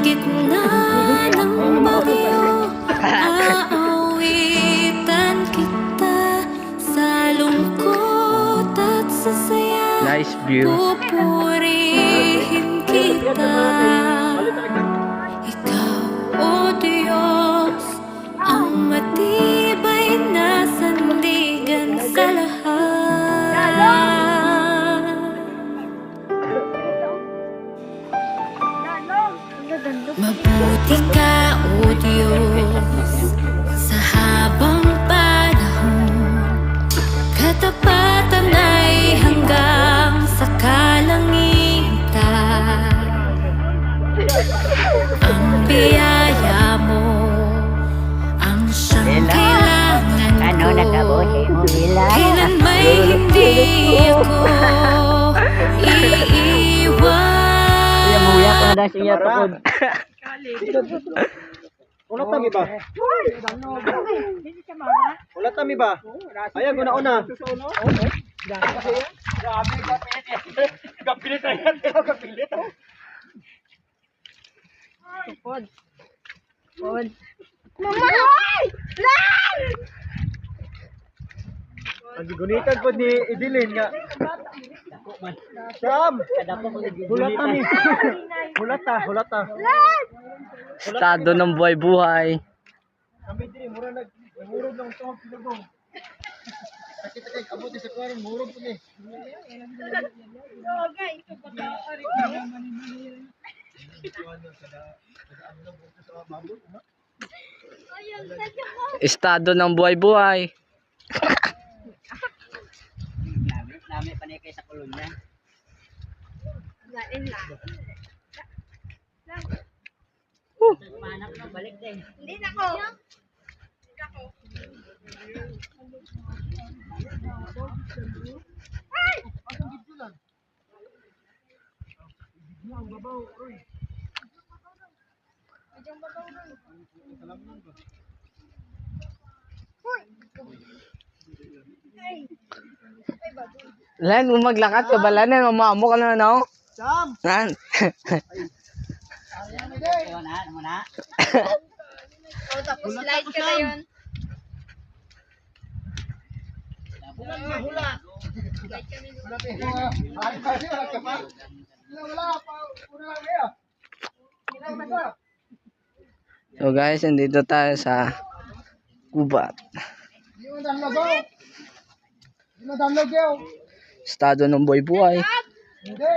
gitna ng bagyo, aawitan kita sa lungkot at sa saya. Nice view. Pupurihin kita. Ikaw, O Diyos, ang matibay na sandigan sa lahat. Mabuti ka, O Diyos, sa habang panahon. Katapatan ay hanggang sa kalangitan. Ang biyaya mo ang siyang kailangan ko. Kailan may hindi ako iiwan. Ulat kami ba? Ulat kami ba? Ayan, una-una. Grabe, kapilit na yan. Kapilit. Pod. Mama! Lan! Ang gunitan po ni Idilin nga. Sam! Hulat kami. Hulat ta. Estado ng buhay-buhay. Kami din, murag lang ito. Pinagong. Kita kay kabuti sa kwarong, murag po ni. Estado ng buhay-buhay. Nami panay sa kolonya. Lain lang. Manak na balik din. Hindi na ko. Lan, kung maglakad ka ba, Lan? Mamamo ka na, no? Sam! Lan. Muna. O, tapos slide ka na yun. Hula! Slide kami. So guys, nandito tayo sa Gubat. Estado ng buhay-buhay. Hindi!